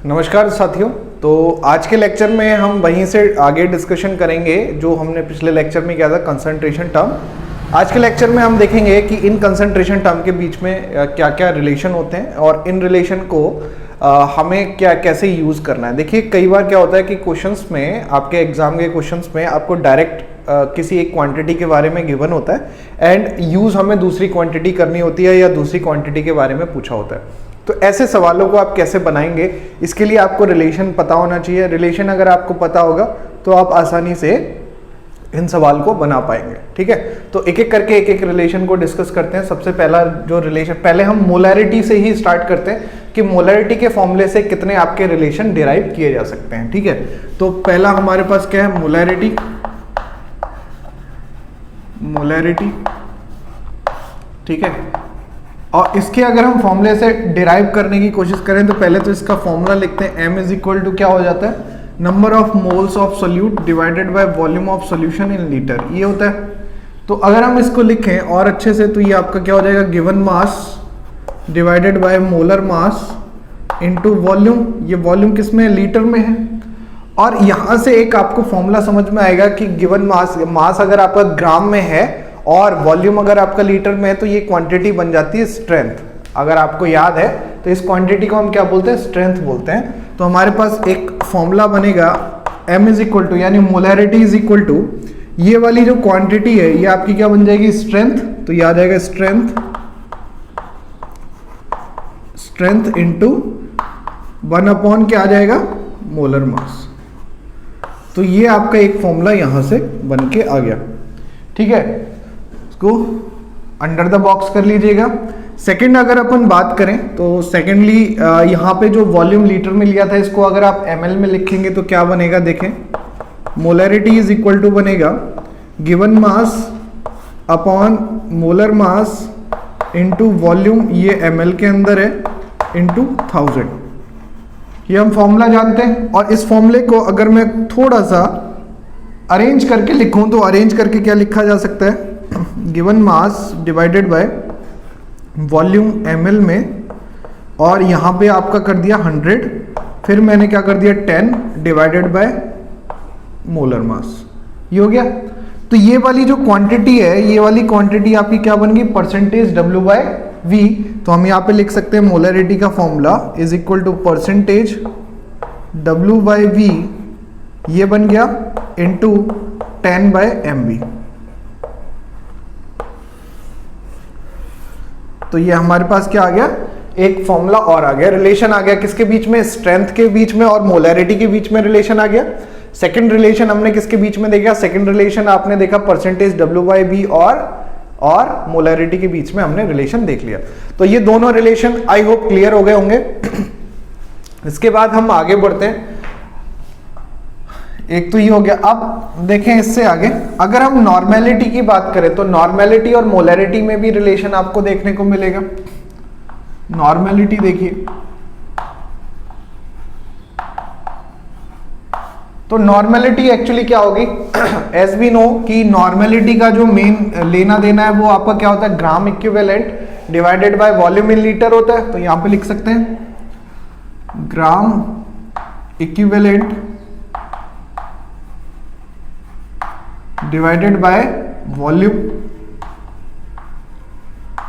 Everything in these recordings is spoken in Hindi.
नमस्कार साथियों। तो आज के लेक्चर में हम वहीं से आगे डिस्कशन करेंगे जो हमने पिछले लेक्चर में किया था, कंसंट्रेशन टर्म। आज के लेक्चर में हम देखेंगे कि इन कंसंट्रेशन टर्म के बीच में क्या क्या रिलेशन होते हैं और इन रिलेशन को हमें क्या कैसे यूज़ करना है। देखिए, कई बार क्या होता है कि क्वेश्चंस में, आपके एग्जाम के क्वेश्चंस में आपको डायरेक्ट किसी एक क्वांटिटी के बारे में गिवन होता है एंड यूज़ हमें दूसरी क्वांटिटी करनी होती है या दूसरी क्वांटिटी के बारे में पूछा होता है। तो ऐसे सवालों को आप कैसे बनाएंगे, इसके लिए आपको रिलेशन पता होना चाहिए। रिलेशन अगर आपको पता होगा तो आप आसानी से इन सवाल को बना पाएंगे। ठीक है, तो एक एक करके एक एक रिलेशन को डिस्कस करते हैं। सबसे पहला जो रिलेशन, पहले हम मोलैरिटी से ही स्टार्ट करते हैं कि मोलैरिटी के फॉर्मूले से कितने आपके रिलेशन डिराइव किए जा सकते हैं। ठीक है, तो पहला हमारे पास क्या है, मोलैरिटी। ठीक है, और इसके अगर हम फॉर्मूले से डिराइव करने की कोशिश करें तो पहले तो इसका फॉर्मूला लिखते हैं। m इज इक्वल टू क्या हो जाता है, number of moles of solute divided by volume of solution in litre, ये होता है। तो अगर हम इसको लिखें और अच्छे से तो ये आपका क्या हो जाएगा, given mass divided by molar mass into volume. ये वॉल्यूम किस में है, लीटर में है। और यहां से एक आपको फॉर्मूला समझ में आएगा कि गिवन मास अगर आपका ग्राम में है और वॉल्यूम अगर आपका लीटर में है तो ये क्वांटिटी बन जाती है स्ट्रेंथ। अगर आपको याद है तो इस क्वांटिटी को हम क्या बोलते हैं, स्ट्रेंथ बोलते हैं। तो हमारे पास एक फॉर्मूला बनेगा m इज इक्वल टू, यानी मोलैरिटी इज इक्वल टू, ये वाली जो क्वांटिटी है ये आपकी क्या बन जाएगी, स्ट्रेंथ। तो ये आ जाएगा स्ट्रेंथ इनटू 1/, क्या आ जाएगा, मोलर मास। तो ये आपका एक फॉर्मूला यहां से बन के आ गया। ठीक है, इसको अंडर द बॉक्स कर लीजिएगा। सेकंड अगर अपन बात करें तो सेकेंडली यहाँ पे जो वॉल्यूम लीटर में लिया था इसको अगर आप ml में लिखेंगे तो क्या बनेगा, देखें, मोलैरिटी इज इक्वल टू बनेगा given mass upon molar mass into volume, ये ml के अंदर है, इनटू 1000। ये हम फॉर्मूला जानते हैं। और इस फॉर्मूले को अगर मैं थोड़ा सा अरेंज करके लिखूं तो अरेंज करके क्या लिखा जा सकता है, given mass divided by volume ml में, और यहाँ पे आपका कर दिया 100, फिर मैंने क्या कर दिया 10 डिवाइडेड बाय मोलर मास। ये हो गया। तो ये वाली जो क्वांटिटी है, ये वाली क्वांटिटी आपकी क्या बन गई, परसेंटेज W/V। तो हम यहाँ पे लिख सकते हैं मोलैरिटी का formula is equal to percentage W/V, ये बन गया इनटू 10/mv। तो ये हमारे पास क्या आ गया, एक फॉर्मूला और आ गया, रिलेशन आ गया। किसके बीच में, स्ट्रेंथ के बीच में और मोलैरिटी के बीच में रिलेशन आ गया। सेकंड रिलेशन हमने किसके बीच में देखा, सेकंड रिलेशन आपने देखा परसेंटेज W/V और मोलैरिटी के बीच में हमने रिलेशन देख लिया। तो ये दोनों रिलेशन आई होप क्लियर हो गए होंगे। इसके बाद हम आगे बढ़ते हैं। एक तो ये हो गया। अब देखें इससे आगे अगर हम नॉर्मेलिटी की बात करें तो नॉर्मेलिटी और मोलैरिटी में भी रिलेशन आपको देखने को मिलेगा। नॉर्मेलिटी देखिए, तो नॉर्मेलिटी एक्चुअली क्या होगी, एज वी नो कि नॉर्मेलिटी का जो मेन लेना देना है वो आपका क्या होता है, gram equivalent divided by volume in litre होता है। तो यहां पे लिख सकते हैं gram equivalent divided by volume.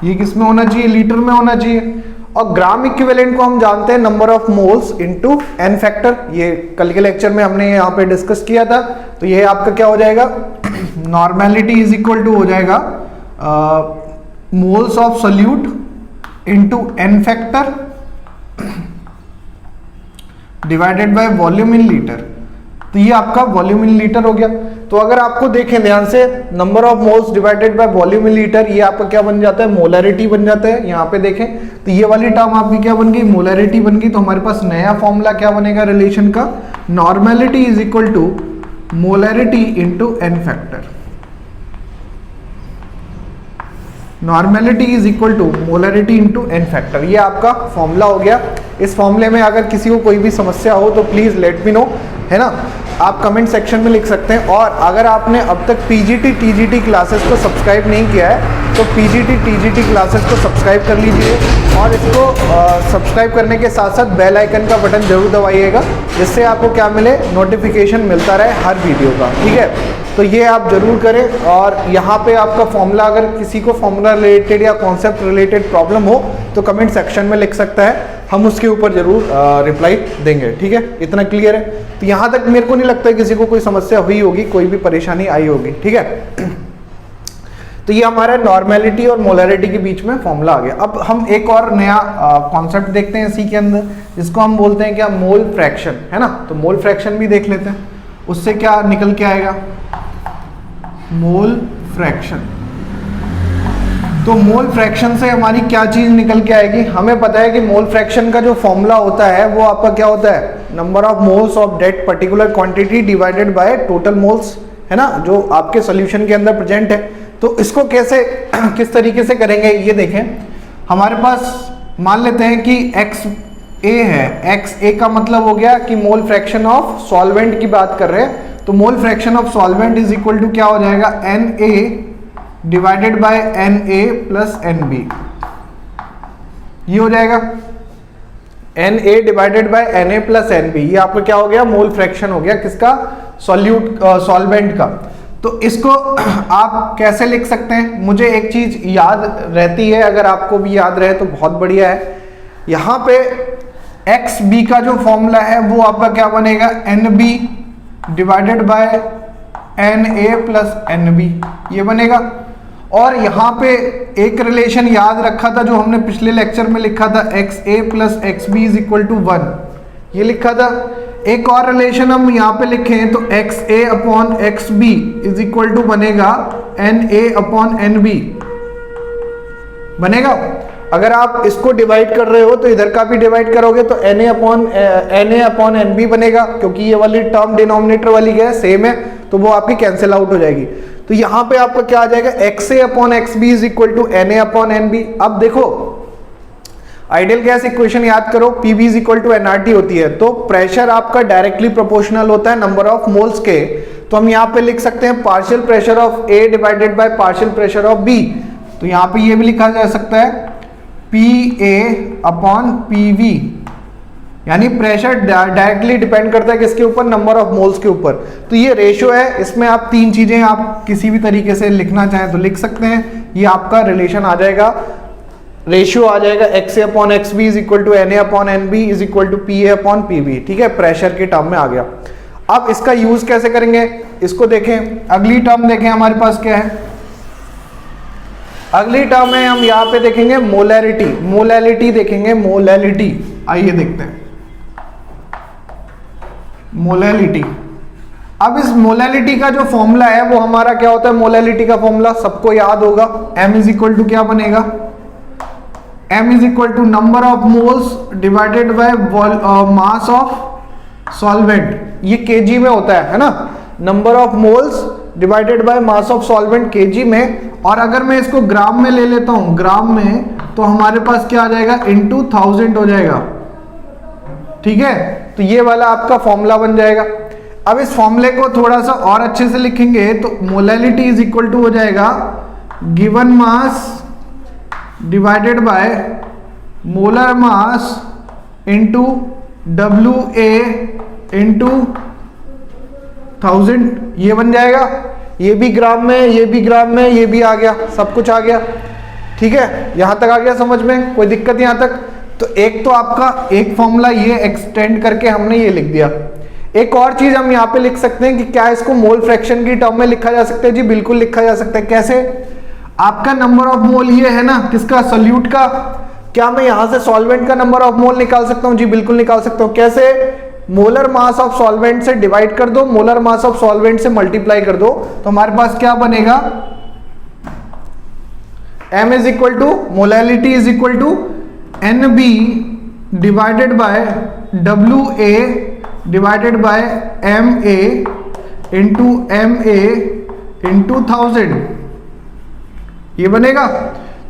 ये किस में होना चाहिए, लीटर में होना चाहिए। और ग्राम इक्विवेलेंट को हम जानते हैं number of moles into n factor. ये कल के लेक्चर में हमने यहाँ पे डिस्कस किया था। तो ये आपका क्या हो जाएगा, नॉर्मेलिटी इज इक्वल टू हो जाएगा moles of solute into n factor divided by volume in litre. तो ये आपका वॉल्यूम इन लीटर हो गया। तो अगर आपको देखें ध्यान से, number of moles divided by volume in litre, ये आपका क्या बन जाता है, मोलैरिटी बन जाता है। यहाँ पे देखें तो ये वाली टर्म आपकी क्या बन गई, मोलैरिटी बन गई। तो हमारे पास नया फॉर्मूला क्या बनेगा रिलेशन का, normality is equal to molarity into n factor. Normality is equal to molarity into n factor. ये आपका फॉर्मूला हो गया। इस फॉर्मूले में अगर किसी को कोई भी समस्या हो तो प्लीज लेट मी नो। है ना, आप कमेंट सेक्शन में लिख सकते हैं। और अगर आपने अब तक पीजीटी टीजीटी क्लासेस को सब्सक्राइब नहीं किया है तो पीजीटी टीजीटी क्लासेस को सब्सक्राइब कर लीजिए और इसको सब्सक्राइब करने के साथ साथ बेल आइकन का बटन जरूर दबाइएगा, जिससे आपको क्या मिले, नोटिफिकेशन मिलता रहे हर वीडियो का, ठीक है। तो ये आप जरूर करें। और यहाँ पे आपका फॉर्मूला, अगर किसी को फॉर्मूला रिलेटेड या कॉन्सेप्ट रिलेटेड प्रॉब्लम हो तो कमेंट सेक्शन में लिख सकता है, हम उसके ऊपर जरूर रिप्लाई देंगे, ठीक है। इतना क्लियर है। तो यहाँ तक मेरे को नहीं लगता है किसी को कोई समस्या हुई होगी, कोई भी परेशानी आई होगी, ठीक है। तो ये हमारा नॉर्मेलिटी और मोलरिटी के बीच में फॉर्मूला आ गया। अब हम एक और नया कॉन्सेप्ट देखते हैं इसी के अंदर, जिसको हम बोलते हैं क्या, मोल फ्रैक्शन, है ना। तो मोल फ्रैक्शन भी देख लेते हैं, उससे क्या निकल के आएगा, मोल फ्रैक्शन। तो मोल फ्रैक्शन से हमारी क्या चीज निकल के आएगी, हमें पता है कि मोल फ्रैक्शन का जो फॉर्मूला होता है वो आपका क्या होता है, number of moles of that particular quantity divided by total moles, है ना, जो आपके सॉल्यूशन के अंदर प्रेजेंट है। तो इसको कैसे किस तरीके से करेंगे ये देखें। हमारे पास मान लेते हैं कि एक्स ए है, एक्स ए का मतलब हो गया कि मोल फ्रैक्शन ऑफ सॉल्वेंट की बात कर रहे हैं। तो mole fraction of solvent is equal to क्या हो जाएगा, N A divided by N A plus N B, ये हो जाएगा N A divided by N A plus N B. ये आपका क्या हो गया, मोल फ्रैक्शन हो गया, किसका, सॉल्वेंट का। तो इसको आप कैसे लिख सकते हैं, मुझे एक चीज याद रहती है, अगर आपको भी याद रहे तो बहुत बढ़िया है। यहाँ पे एक्स बी का जो फॉर्मूला है वो आपका क्या बनेगा, N B divided by N A plus N B, ये बनेगा। और यहाँ पे एक रिलेशन याद रखा था जो हमने पिछले लेक्चर में लिखा था, X A plus X B is equal to 1, ये लिखा था। एक और रिलेशन हम यहाँ पे लिखें तो x A upon x B is equal to बनेगा एन ए अपॉन एन बी बनेगा। अगर आप इसको डिवाइड कर रहे हो तो इधर का भी डिवाइड करोगे तो एन ए अपॉन एन बी बनेगा, क्योंकि ये वाली टर्म डिनोमिनेटर वाली क्या है, सेम है, तो वो आपकी कैंसिल आउट हो जाएगी। तो यहाँ पे आपका क्या आ जाएगा, X A upon x B is equal to N A upon N B. अब देखो आइडियल गैस इक्वेशन याद करो, PV is equal to NRT होती है, तो प्रेशर आपका डायरेक्टली प्रोपोर्शनल होता है नंबर ऑफ मोल्स के। तो हम यहाँ पे लिख सकते हैं partial pressure of A divided by partial pressure of B. तो यहाँ पे ये भी लिखा जा सकता है P A upon P V, यानी प्रेशर डायरेक्टली डिपेंड करता है किसके ऊपर, नंबर ऑफ मोल्स के ऊपर। तो ये रेशियो है, इसमें आप तीन चीजें आप किसी भी तरीके से लिखना चाहें तो लिख सकते हैं। ये आपका रिलेशन आ जाएगा, रेशियो आ जाएगा X A upon x B is equal to N A upon N B is equal to P A upon P B, ठीक है, प्रेशर के टर्म में आ गया। अब इसका यूज कैसे करेंगे, इसको देखें। अगली टर्म देखें हमारे पास क्या है, अगली टर्म है, हम यहाँ पे देखेंगे मोलैरिटी, मोलैलिटी देखेंगे, मोलैलिटी। आइए देखते हैं मोलैलिटी। अब इस मोलैलिटी का जो फॉर्मूला है वो हमारा क्या होता है, मोलैलिटी का फॉर्मूला सबको याद होगा, m इज इक्वल टू क्या बनेगा, m is equal to number of moles divided by mass of solvent. ये केजी में होता है ना, number of moles divided by mass of solvent KG में। और अगर मैं इसको ग्राम में ले लेता हूं, ग्राम में, तो हमारे पास क्या आ जाएगा, इनटू 1000 हो जाएगा, ठीक है। तो ये वाला आपका फॉर्मूला बन जाएगा। अब इस फॉर्मूले को थोड़ा सा और अच्छे से लिखेंगे तो मोलैलिटी इज इक्वल टू हो जाएगा given mass divided by molar mass into W A into 1000, ये बन जाएगा। ये भी ग्राम में, ये भी ग्राम में, ये भी आ गया, सब कुछ आ गया, ठीक है। यहां तक आ गया समझ में, कोई दिक्कत यहां तक। तो एक तो आपका एक फॉर्मूला ये एक्सटेंड करके हमने ये लिख दिया। एक और चीज हम यहाँ पे लिख सकते हैं कि क्या इसको मोल फ्रैक्शन की टर्म में लिखा जा सकता है, जी बिल्कुल लिखा जा सकता है। कैसे, आपका नंबर ऑफ मोल ये है ना, किसका, सोल्यूट का। क्या मैं यहां से सॉल्वेंट का नंबर ऑफ मोल निकाल सकता हूं, जी बिल्कुल निकाल सकता हूं। कैसे, मोलर मास ऑफ सॉल्वेंट से डिवाइड कर दो, मोलर मास ऑफ सॉल्वेंट से मल्टीप्लाई कर दो, तो हमारे पास क्या बनेगा, m is equal to molality is equal to N B divided by W A divided by M A into M A into 1000, ये बनेगा।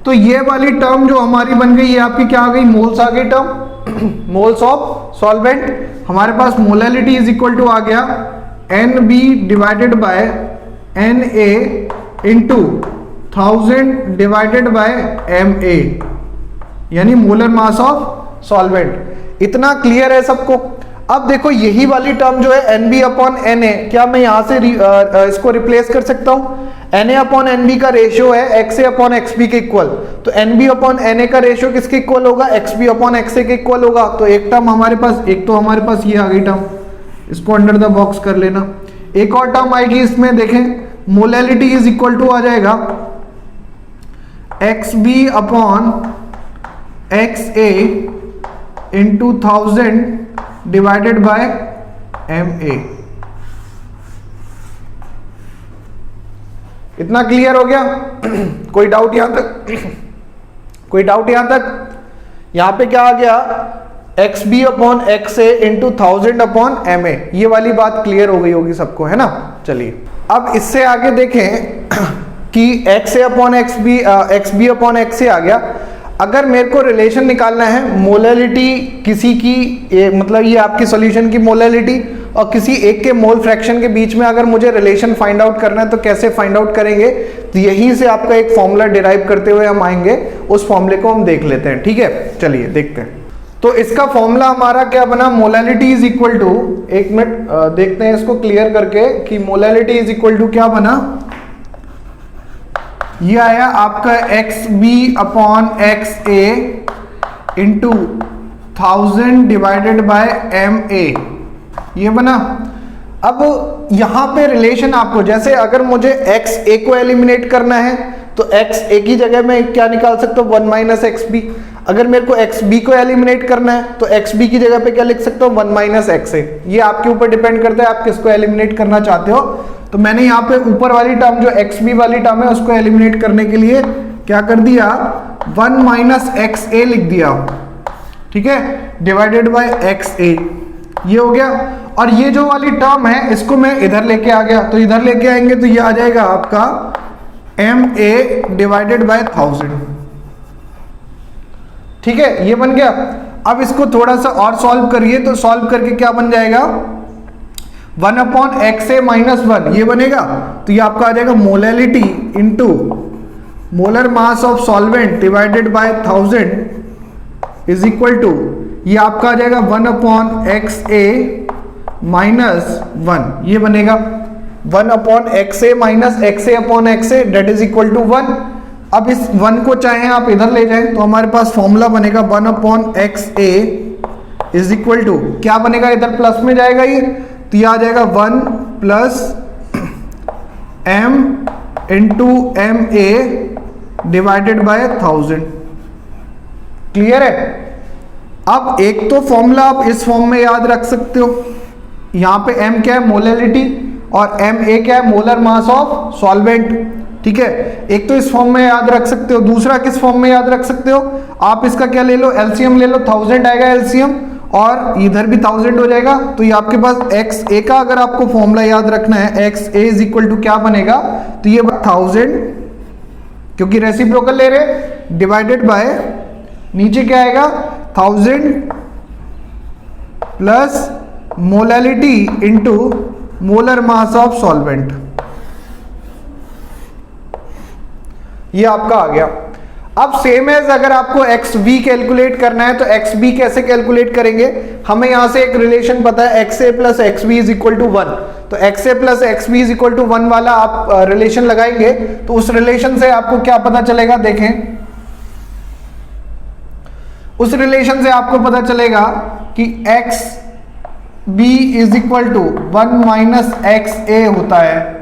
तो ये वाली टर्म जो हमारी बन गई, ये आपकी क्या आ गई, मोल्स आ गई टर्म, मोल्स ऑफ सॉल्वेंट, हमारे पास मोलैलिटी इज इक्वल टू आ गया NB divided by NA into 1000 divided by MA, यानी मोलर मास ऑफ सॉल्वेंट। इतना क्लियर है सबको? अब देखो यही वाली टर्म जो है NB अपॉन NA, क्या मैं यहां से इसको रिप्लेस कर सकता हूं? NA अपॉन NB का रेशियो है XA अपॉन XB के इक्वल, तो NB अपॉन NA का रेशियो किसके इक्वल होगा? XB अपॉन XA के इक्वल होगा। तो एक टर्म हमारे पास, एक तो हमारे पास ये आ गई टर्म, इसको अंडर द बॉक्स कर लेना। एक और टर्म आएगी इसमें, देखें मोलैलिटी इज इक्वल टू आ जाएगा XB upon XA into 1000 divided by MA। इतना क्लियर हो गया? कोई डाउट यहां तक? कोई डाउट यहां तक? यहां पे क्या आ गया? XB upon XA into 1000 upon MA। ये वाली बात क्लियर हो गई होगी सबको, है ना? चलिए अब इससे आगे देखें कि XA upon XB upon XA आ गया। अगर मेरे को रिलेशन निकालना है मोलैलिटी किसी की, मतलब ये आपकी सॉल्यूशन की मोलैलिटी और किसी एक के मोल फ्रैक्शन के बीच में अगर मुझे रिलेशन फाइंड आउट करना है तो कैसे फाइंड आउट करेंगे? तो यहीं से आपका एक फॉर्मूला डिराइव करते हुए हम आएंगे, उस फॉर्मूले को हम देख लेते हैं। ठीक है, चलिए देखते हैं। तो इसका फॉर्मूला हमारा क्या बना? मोलैलिटी इज इक्वल टू, एक मिनट देखते हैं इसको क्लियर करके कि मोलैलिटी इज इक्वल टू क्या बना। ये आया आपका XB upon XA into 1000 divided by MA, ये बना। अब यहां पे रिलेशन आपको, जैसे अगर मुझे XA को एलिमिनेट करना है तो XA की जगह में क्या निकाल सकता हूं? 1 माइनस XB। अगर मेरे को XB को एलिमिनेट करना है तो XB की जगह पे क्या लिख सकता हूं? 1 माइनस XA। ये आपके ऊपर डिपेंड करता है आप किसको एलिमिनेट करना चाहते हो। तो मैंने यहाँ पे ऊपर वाली टर्म जो XB वाली टर्म है उसको एलिमिनेट करने के लिए क्या कर दिया? 1 माइनस XA लिख दिया, ठीक है, डिवाइडेड बाय XA। ये हो गया। और ये जो वाली टर्म है इसको मैं इधर लेके आ गया, तो इधर लेके आएंगे तो ये आ जाएगा आपका MA डिवाइडेड बाय 1000। ठीक है, ये बन गया। अब इसको थोड़ा सा और सॉल्व करिए, तो सॉल्व करके क्या बन जाएगा? 1 अपॉन XA माइनस 1 ये बनेगा। तो ये आपका आ जाएगा molality into molar mass of solvent divided by 1000 is equal to, ये आपका आ जाएगा 1 अपॉन XA माइनस 1, ये बनेगा 1 upon XA minus XA upon XA that is equal to 1। अब इस 1 को चाहे आप इधर ले जाएं तो हमारे पास फॉर्मूला बनेगा 1 upon XA is equal to, क्या बनेगा? इधर प्लस में जाएगा ये, तो ये आ जाएगा 1 plus M into MA divided by 1000। Clear है? अब एक तो फॉर्मूला आप इस फॉर्म में याद रख सकते हो, यहां पे M क्या है? मोलैलिटी, और MA क्या है? Molar mass of solvent. ठीक है, एक तो इस फॉर्म में याद रख सकते हो, दूसरा किस फॉर्म में याद रख सकते हो? आप इसका क्या ले लो? एलसीएम ले लो, 1000 आएगा एलसीएम और इधर भी 1000 हो जाएगा। तो ये आपके पास XA का अगर आपको फॉर्मूला याद रखना है, XA इज इक्वल टू क्या बनेगा? तो ये 1000, क्योंकि रेसिप्रोकल ले रहे, डिवाइडेड बाय नीचे क्या आएगा? 1000 plus molality into molar mass of solvent, ये आपका आ गया। अब सेम एज अगर आपको XB कैलकुलेट करना है तो XB कैसे कैलकुलेट करेंगे? हमें यहां से एक रिलेशन पता है XA plus XB is equal to 1, तो XA plus XB is equal to 1 वाला आप रिलेशन लगाएंगे तो उस रिलेशन से आपको क्या पता चलेगा? देखें, उस रिलेशन से आपको पता चलेगा कि XB is equal to 1 minus XA होता है।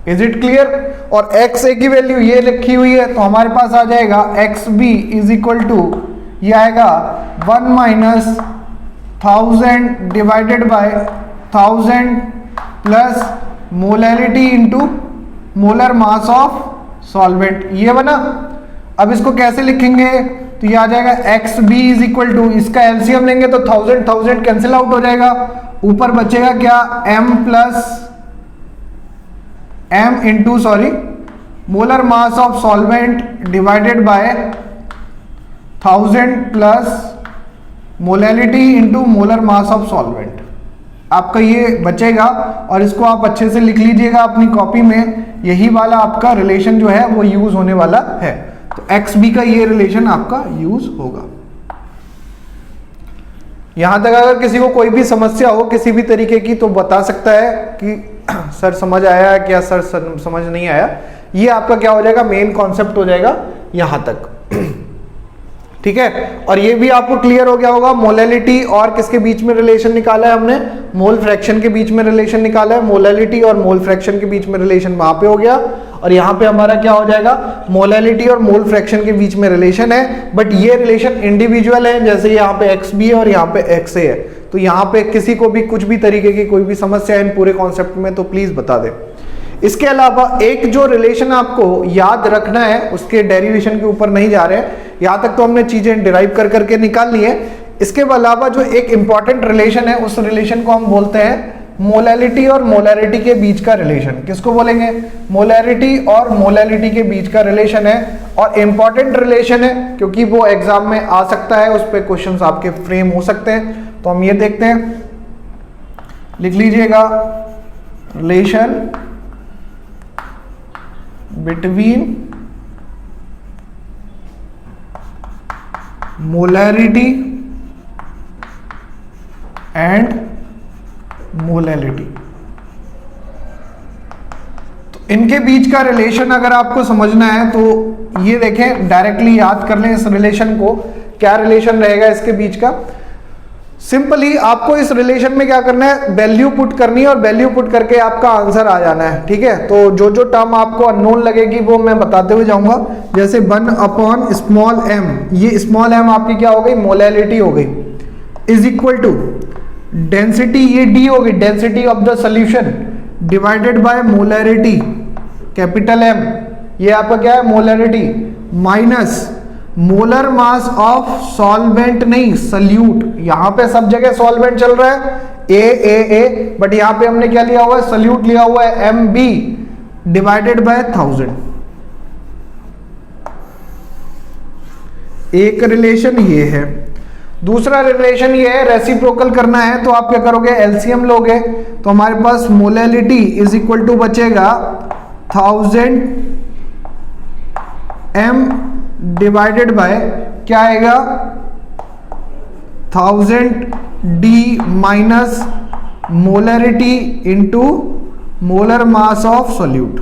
Is it clear? और XA की वैल्यू ये लिखी हुई है, तो हमारे पास आ जाएगा XB इज इक्वल टू, ये आएगा 1 minus 1000 divided by 1000 plus molality into molar mass of solvent, ये बना। अब इसको कैसे लिखेंगे? तो ये आ जाएगा XB इज इक्वल टू, इसका एलसीएम लेंगे तो 1000 कैंसिल आउट हो जाएगा, ऊपर बचेगा क्या? M plus M into molar mass of solvent divided by 1000 plus molality into molar mass of solvent, आपका ये बचेगा और इसको आप अच्छे से लिख लीजिएगा अपनी कॉपी में। यही वाला आपका रिलेशन जो है वो यूज होने वाला है, तो एक्स बी का ये रिलेशन आपका यूज होगा। यहां तक अगर किसी को कोई भी समस्या हो किसी भी तरीके की तो बता सकता है कि सर समझ आया क्या, सर समझ नहीं आया। ये आपका क्या हो जाएगा, मेन कॉन्सेप्ट हो जाएगा यहां तक, ठीक है। और ये भी आपको क्लियर हो गया होगा, मोलैलिटी और किसके बीच में रिलेशन निकाला है हमने, मोल फ्रैक्शन के बीच में रिलेशन निकाला है। मोलैलिटी और मोल फ्रैक्शन के बीच में रिलेशन वहां पे हो गया, और यहां पे हमारा क्या हो जाएगा, मोलैलिटी और मोल फ्रैक्शन के बीच में रिलेशन है, बट ये रिलेशन इंडिविजुअल है, जैसे यहाँ पे एक्स बी है और यहाँ पे एक्स ए है। तो यहाँ पे किसी को भी कुछ भी तरीके की कोई भी समस्या है इन पूरे कॉन्सेप्ट में तो प्लीज बता दे। इसके अलावा एक जो रिलेशन आपको याद रखना है, उसके डेरिवेशन के ऊपर नहीं जा रहे हैं, यहां तक तो हमने चीजें डिराइव कर करके निकाल ली है। इसके अलावा जो एक इंपॉर्टेंट रिलेशन है उस रिलेशन को हम बोलते हैं मोलैलिटी और मोलैरिटी के बीच का रिलेशन। किसको बोलेंगे, मोलैरिटी और मोलैलिटी के बीच का रिलेशन है, और इंपॉर्टेंट रिलेशन है क्योंकि वो एग्जाम में आ सकता है, उस पर क्वेश्चंस आपके फ्रेम हो सकते हैं। तो हम ये देखते हैं, लिख लीजिएगा, relation between molarity and molality। तो इनके बीच का रिलेशन अगर आपको समझना है तो ये देखें, डायरेक्टली याद कर लें इस रिलेशन को, क्या रिलेशन रहेगा इसके बीच का। सिंपली आपको इस रिलेशन में क्या करना है, वैल्यू पुट करनी है और वैल्यू पुट करके आपका आंसर आ जाना है, ठीक है। तो जो जो टर्म आपको अननोन लगेगी वो मैं बताते हुए जाऊंगा, जैसे 1 अपॉन स्मॉल एम, ये स्मॉल एम आपकी क्या हो गई, मोलैलिटी हो गई, इज इक्वल टू डेंसिटी, ये डी हो गई, density of the solution divided by molarity capital M, ये आपका क्या है molarity, minus molar mass of solvent, नहीं सल्यूट, यहां पे सब जगह सॉल्वेंट चल रहा है ए, बट यहां पे हमने क्या लिया हुआ है, सल्यूट लिया हुआ है एम बी डिवाइडेड बाय 1000। एक रिलेशन ये है, दूसरा रिलेशन ये है रेसिप्रोकल करना है, तो आप क्या करोगे, एलसीएम लोगे, तो हमारे पास मोलैलिटी इज इक्वल टू बचेगा 1000 एम डिवाइडेड बाय क्या आएगा, 1000 D minus molarity into molar mass of solute.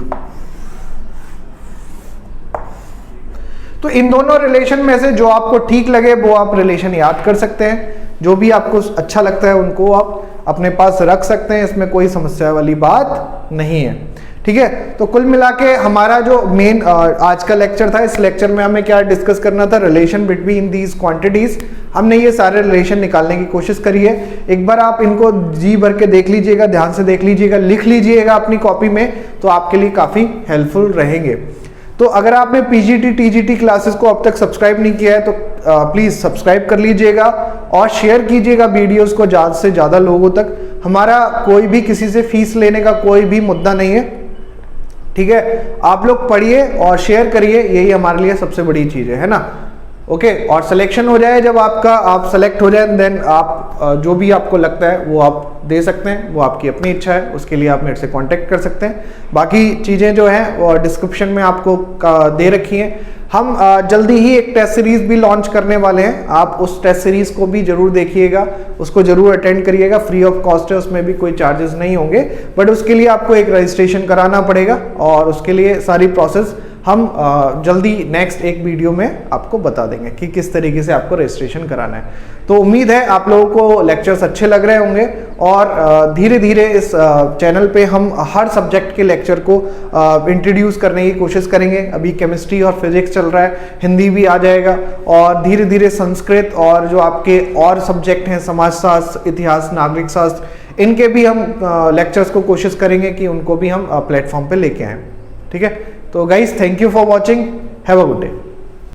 तो इन दोनों रिलेशन में से जो आपको ठीक लगे वो आप रिलेशन याद कर सकते हैं, जो भी आपको अच्छा लगता है उनको आप अपने पास रख सकते हैं, इसमें कोई समस्या वाली बात नहीं है, ठीक है। तो कुल मिला के हमारा जो मेन आज का लेक्चर था, इस लेक्चर में हमें क्या डिस्कस करना था, रिलेशन बिटवीन दीज क्वांटिटीज। हमने ये सारे रिलेशन निकालने की कोशिश करी है। एक बार आप इनको जी भर के देख लीजिएगा, ध्यान से देख लीजिएगा, लिख लीजिएगा अपनी कॉपी में, तो आपके लिए काफ़ी हेल्पफुल रहेंगे। तो अगर आपने पीजीटी टीजीटी क्लासेस को अब तक सब्सक्राइब नहीं किया है तो प्लीज़ सब्सक्राइब कर लीजिएगा और शेयर कीजिएगा वीडियोस को ज़्यादा से ज़्यादा लोगों तक। हमारा कोई भी किसी से फीस लेने का कोई भी मुद्दा नहीं है, ठीक है। आप लोग पढ़िए और शेयर करिए, यही हमारे लिए सबसे बड़ी चीज़ है ना। ओके, और सिलेक्शन हो जाए जब आपका, आप सेलेक्ट हो जाए, देन आप जो भी आपको लगता है वो आप दे सकते हैं, वो आपकी अपनी इच्छा है, उसके लिए आप मेरे से कांटेक्ट कर सकते हैं। बाकी चीज़ें जो हैं वो डिस्क्रिप्शन में आपको दे रखी हैं। हम जल्दी ही एक टेस्ट सीरीज भी लॉन्च करने वाले हैं, आप उस टेस्ट सीरीज को भी जरूर देखिएगा, उसको जरूर अटेंड करिएगा, फ्री ऑफ कॉस्ट है, उसमें भी कोई चार्जेस नहीं होंगे, बट उसके लिए आपको एक रजिस्ट्रेशन कराना पड़ेगा और उसके लिए सारी प्रोसेस हम जल्दी नेक्स्ट एक वीडियो में आपको बता देंगे कि किस तरीके से आपको रजिस्ट्रेशन कराना है। तो उम्मीद है आप लोगों को लेक्चर्स अच्छे लग रहे होंगे और धीरे धीरे इस चैनल पे हम हर सब्जेक्ट के लेक्चर को इंट्रोड्यूस करने की कोशिश करेंगे। अभी केमिस्ट्री और फिजिक्स चल रहा है, हिंदी भी आ जाएगा और धीरे धीरे संस्कृत और जो आपके और सब्जेक्ट हैं समाजशास्त्र, इतिहास, नागरिक शास्त्र, इनके भी हम लेक्चर्स को कोशिश करेंगे कि उनको भी हम प्लेटफॉर्म पे लेके आएँ, ठीक है। तो guys, thank you for watching, have a good day.